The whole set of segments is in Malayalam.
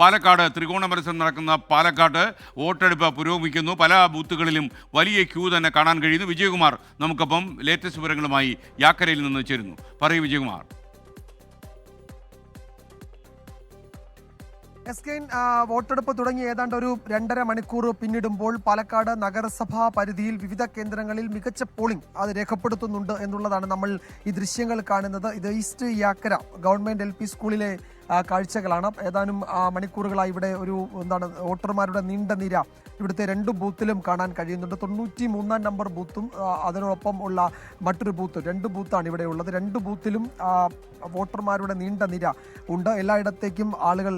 പാലക്കാട് ത്രികോണ മത്സരം നടക്കുന്ന പാലക്കാട് വോട്ടെടുപ്പ് പുരോഗമിക്കുന്നു. പല ബൂത്തുകളിലും വലിയ ക്യൂ തന്നെ കാണാൻ കഴിയുന്നു. വിജയകുമാർ നമുക്കൊപ്പം ലേറ്റസ്റ്റ് വിവരങ്ങളുമായി യാക്കരയിൽ നിന്ന് ചേരുന്നു. പറയൂ വിജയകുമാർ. വോട്ടെടുപ്പ് തുടങ്ങി ഏതാണ്ട് ഒരു 2.5 മണിക്കൂർ പിന്നിടുമ്പോൾ പാലക്കാട് നഗരസഭാ പരിധിയിൽ വിവിധ കേന്ദ്രങ്ങളിൽ മികച്ച പോളിംഗ് അത് രേഖപ്പെടുത്തുന്നുണ്ട് എന്നുള്ളതാണ് നമ്മൾ ഈ ദൃശ്യങ്ങൾ കാണുന്നത്. ഇത് ഈസ്റ്റ് യാക്കര ഗവൺമെന്റ് LP സ്കൂളിലെ കാഴ്ചകളാണ്. ഏതാനും മണിക്കൂറുകളായി ഇവിടെ ഒരു വോട്ടർമാരുടെ നീണ്ട നിര ഇവിടുത്തെ 2 ബൂത്തിലും കാണാൻ കഴിയുന്നുണ്ട്. 93-ാം നമ്പർ ബൂത്തും അതിനോടൊപ്പം ഉള്ള മറ്റൊരു ബൂത്ത് 2 ബൂത്താണ് ഇവിടെ ഉള്ളത്. 2 ബൂത്തിലും വോട്ടർമാരുടെ നീണ്ട നിര ഉണ്ട്. എല്ലായിടത്തേക്കും ആളുകൾ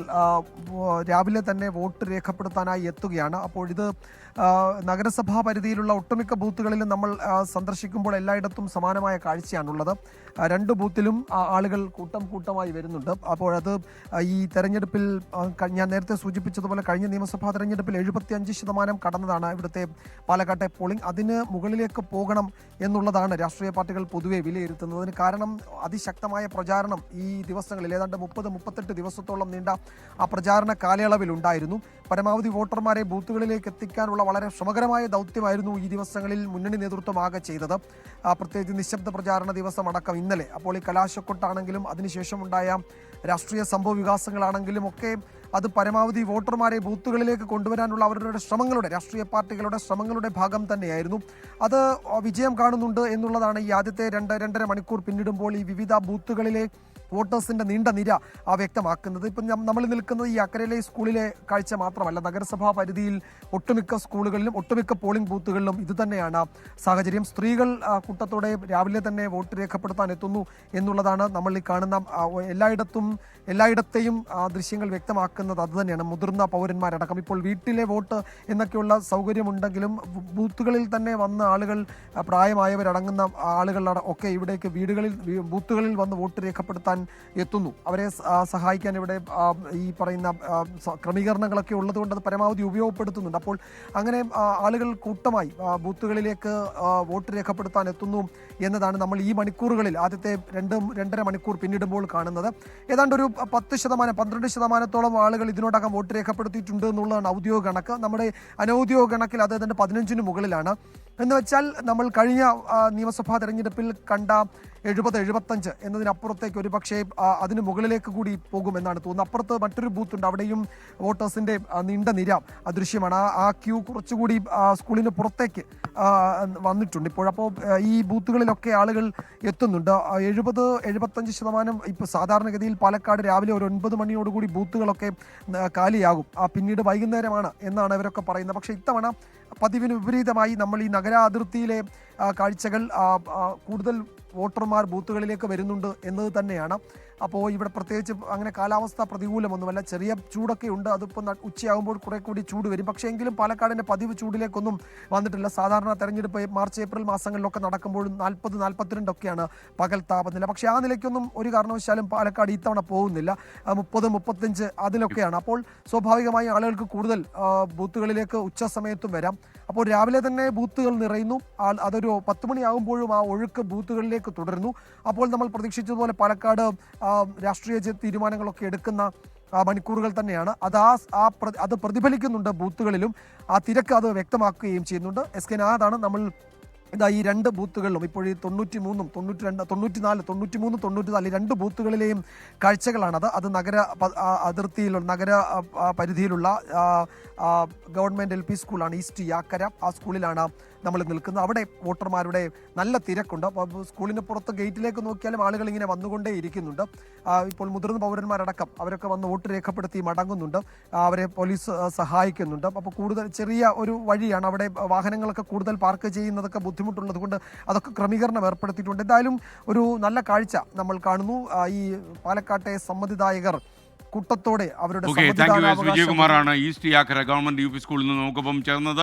രാവിലെ തന്നെ വോട്ട് രേഖപ്പെടുത്താനായി എത്തുകയാണ്. അപ്പോൾ ഇത് നഗരസഭാ പരിധിയിലുള്ള ഒട്ടുമിക്ക ബൂത്തുകളിലും നമ്മൾ സന്ദർശിക്കുമ്പോൾ എല്ലായിടത്തും സമാനമായ കാഴ്ചയാണുള്ളത്. 2 ബൂത്തിലും ആളുകൾ കൂട്ടമായി വരുന്നുണ്ട്. അപ്പോൾ അത് ഈ തെരഞ്ഞെടുപ്പിൽ ഞാൻ നേരത്തെ സൂചിപ്പിച്ചതുപോലെ കഴിഞ്ഞ നിയമസഭാ തെരഞ്ഞെടുപ്പിൽ 75% കടന്നതാണ് ഇവിടുത്തെ പാലക്കാട്ടെ പോളിംഗ്. അതിന് മുകളിലേക്ക് പോകണം എന്നുള്ളതാണ് രാഷ്ട്രീയ പാർട്ടികൾ പൊതുവെ വിലയിരുത്തുന്നതിന്. കാരണം അതിശക്തമായ പ്രചാരണം ഈ ദിവസങ്ങളിൽ ഏതാണ്ട് 30-38 ദിവസത്തോളം നീണ്ട ആ പ്രചാരണ കാലയളവിൽ ഉണ്ടായിരുന്നു. പരമാവധി വോട്ടർമാരെ ബൂത്തുകളിലേക്ക് എത്തിക്കാനുള്ള വളരെ ശ്രമകരമായ ദൗത്യമായിരുന്നു ഈ ദിവസങ്ങളിൽ മുന്നണി നേതൃത്വം ആകെ ചെയ്തത്. പ്രത്യേകിച്ച് നിശബ്ദ പ്രചാരണ ദിവസം അടക്കം ഇന്നലെ. അപ്പോൾ ഈ കലാശക്കൊട്ടാണെങ്കിലും അതിനുശേഷമുണ്ടായ രാഷ്ട്രീയ സംഭവ വികാസങ്ങളാണെങ്കിലും ഒക്കെ അത് പരമാവധി വോട്ടർമാരെ ബൂത്തുകളിലേക്ക് കൊണ്ടുവരാനുള്ള അവരുടെ ശ്രമങ്ങളുടെ രാഷ്ട്രീയ പാർട്ടികളുടെ ശ്രമങ്ങളുടെ ഭാഗം തന്നെയായിരുന്നു. അത് വിജയം കാണുന്നുണ്ട് എന്നുള്ളതാണ് ഈ ആദ്യത്തെ 2-2.5 മണിക്കൂർ പിന്നിടുമ്പോൾ ഈ വിവിധ ബൂത്തുകളിലെ വോട്ടേഴ്സിന്റെ നീണ്ട നിര വ്യക്തമാക്കുന്നത്. ഇപ്പം നമ്മൾ നിൽക്കുന്നത് ഈ അക്കരയിലെ സ്കൂളിലെ കാഴ്ച മാത്രമല്ല, നഗരസഭാ പരിധിയിൽ ഒട്ടുമിക്ക സ്കൂളുകളിലും ഒട്ടുമിക്ക പോളിംഗ് ബൂത്തുകളിലും ഇതുതന്നെയാണ് സാഹചര്യം. സ്ത്രീകൾ കൂട്ടത്തോടെ രാവിലെ തന്നെ വോട്ട് രേഖപ്പെടുത്താൻ എത്തുന്നു എന്നുള്ളതാണ് നമ്മൾ ഈ കാണുന്ന എല്ലായിടത്തെയും ദൃശ്യങ്ങൾ വ്യക്തമാക്കുന്നത്. അതുതന്നെയാണ്. മുതിർന്ന പൗരന്മാരടക്കം ഇപ്പോൾ വീട്ടിലെ വോട്ട് എന്നൊക്കെയുള്ള സൗകര്യമുണ്ടെങ്കിലും ബൂത്തുകളിൽ തന്നെ വന്ന ആളുകൾ, പ്രായമായവരടങ്ങുന്ന ആളുകൾ ഒക്കെ ഇവിടേക്ക് ബൂത്തുകളിൽ വന്ന് വോട്ട് രേഖപ്പെടുത്താൻ എത്തുന്നു. അവരെ സഹായിക്കാൻ ഇവിടെ ഈ പറയുന്ന ക്രമീകരണങ്ങളൊക്കെ ഉള്ളതുകൊണ്ട് അത് പരമാവധി ഉപയോഗപ്പെടുത്തുന്നുണ്ട്. അപ്പോൾ അങ്ങനെ ആളുകൾ കൂട്ടമായി ബൂത്തുകളിലേക്ക് വോട്ട് രേഖപ്പെടുത്താൻ എത്തുന്നു എന്നതാണ് നമ്മൾ ഈ മണിക്കൂറുകളിൽ ആദ്യത്തെ 2-2.5 മണിക്കൂർ പിന്നിടുമ്പോൾ കാണുന്നത്. ഏതാണ്ട് ഒരു 10-12% ആളുകൾ ഇതിനോടകം വോട്ട് രേഖപ്പെടുത്തിയിട്ടുണ്ട് എന്നുള്ളതാണ് ഔദ്യോഗിക കണക്ക്. നമ്മുടെ അനൗദ്യോഗിക കണക്കിൽ അത് ഏതാണ്ട് 15-ന് മുകളിലാണ്. എന്ന് വെച്ചാൽ നമ്മൾ കഴിഞ്ഞ നിയമസഭാ തെരഞ്ഞെടുപ്പിൽ കണ്ട 70-75 എന്നതിനപ്പുറത്തേക്ക് ഒരു പക്ഷേ അതിന് മുകളിലേക്ക് കൂടി പോകുമെന്നാണ് തോന്നുന്നത്. അപ്പുറത്ത് മറ്റൊരു ബൂത്തുണ്ട്, അവിടെയും വോട്ടേഴ്സിന്റെ നീണ്ട നിര അദൃശ്യമാണ്. ആ ക്യൂ കുറച്ചുകൂടി സ്കൂളിന് പുറത്തേക്ക് വന്നിട്ടുണ്ട് ഇപ്പോൾ. അപ്പോൾ ഈ ബൂത്തുകളിലൊക്കെ ആളുകൾ എത്തുന്നുണ്ട്. 70-75% ഇപ്പോൾ സാധാരണഗതിയിൽ പാലക്കാട് രാവിലെ ഒരു 9 മണിയോടുകൂടി ബൂത്തുകളൊക്കെ കാലിയാകും. പിന്നീട് വൈകുന്നേരമാണ് എന്നാണ് അവരൊക്കെ പറയുന്നത്. പക്ഷേ ഇത്തവണ പതിവിന് വിപരീതമായി നമ്മൾ ഈ നഗരാതിർത്തിയിലെ കാഴ്ചകൾ കൂടുതൽ വോട്ടർമാർ ബൂത്തുകളിലേക്ക് വരുന്നുണ്ട് എന്നത് തന്നെയാണ്. അപ്പോൾ ഇവിടെ പ്രത്യേകിച്ച് അങ്ങനെ കാലാവസ്ഥ പ്രതികൂലമൊന്നുമല്ല, ചെറിയ ചൂടൊക്കെ ഉണ്ട്. അതിപ്പോൾ ഉച്ചയാകുമ്പോൾ കുറെ കൂടി ചൂട് വരും. പക്ഷേ എങ്കിലും പാലക്കാടിൻ്റെ പതിവ് ചൂടിലേക്കൊന്നും വന്നിട്ടില്ല. സാധാരണ തെരഞ്ഞെടുപ്പ് മാർച്ച് ഏപ്രിൽ മാസങ്ങളിലൊക്കെ നടക്കുമ്പോഴും 40-42 ഒക്കെയാണ് പകൽ താപനില. പക്ഷേ ആ നിലയ്ക്കൊന്നും ഒരു കാരണവശാലും പാലക്കാട് ഇത്തവണ പോകുന്നില്ല. 30-35 അതിലൊക്കെയാണ്. അപ്പോൾ സ്വാഭാവികമായി ആളുകൾക്ക് കൂടുതൽ ബൂത്തുകളിലേക്ക് ഉച്ച സമയത്തും വരാം. അപ്പോൾ രാവിലെ തന്നെ ബൂത്തുകൾ നിറയുന്നു. അതൊരു 10 മണിയാകുമ്പോഴും ആ ഒഴുക്ക് ബൂത്തുകളിലേക്ക് തുടരുന്നു. അപ്പോൾ നമ്മൾ പ്രതീക്ഷിച്ചതുപോലെ പാലക്കാട് രാഷ്ട്രീയ തീരുമാനങ്ങളൊക്കെ എടുക്കുന്ന മണിക്കൂറുകൾ തന്നെയാണ്. അത് പ്രതിഫലിക്കുന്നുണ്ട് ബൂത്തുകളിലും. ആ തിരക്ക് അത് വ്യക്തമാക്കുകയും ചെയ്യുന്നുണ്ട്. SK അതാണ് നമ്മൾ ഈ 2 ബൂത്തുകളിലും ഇപ്പോൾ ഈ 93-ഉം 92, 94, 94 2 ബൂത്തുകളിലെയും കാഴ്ചകളാണത്. അത് നഗര അതിർത്തിയിലുള്ള നഗര പരിധിയിലുള്ള ഗവൺമെൻറ് LP സ്കൂളാണ് ഈസ്റ്റ് യാക്കര. ആ സ്കൂളിലാണ് നമ്മൾ നിൽക്കുന്നത്. അവിടെ വോട്ടർമാരുടെ നല്ല തിരക്കുണ്ട്. അപ്പോൾ സ്കൂളിന് പുറത്ത് ഗേറ്റിലേക്ക് നോക്കിയാലും ആളുകൾ ഇങ്ങനെ വന്നുകൊണ്ടേ ഇരിക്കുന്നുണ്ട്. ഇപ്പോൾ മുതിർന്ന പൗരന്മാരടക്കം അവരൊക്കെ വന്ന് വോട്ട് രേഖപ്പെടുത്തി മടങ്ങുന്നുണ്ട്. അവരെ പോലീസ് സഹായിക്കുന്നുണ്ട്. അപ്പോൾ കൂടുതൽ ചെറിയ ഒരു വഴിയാണ്. അവിടെ വാഹനങ്ങളൊക്കെ കൂടുതൽ പാർക്ക് ചെയ്യുന്നതൊക്കെ ബുദ്ധിമുട്ടുള്ളത് കൊണ്ട് അതൊക്കെ ക്രമീകരണം ഏർപ്പെടുത്തിയിട്ടുണ്ട്. എന്തായാലും ഒരു നല്ല കാഴ്ച നമ്മൾ കാണുന്നു. ഈ പാലക്കാട്ടെ സമ്മതിദായകർ കൂട്ടത്തോടെ അവരുടെ വിജയകുമാറാണ് ഈസ്റ്റ് യാക്കര ഗവൺമെന്റ് UP സ്കൂളിൽ നിന്ന് നമുക്കൊപ്പം ചേർന്നത്.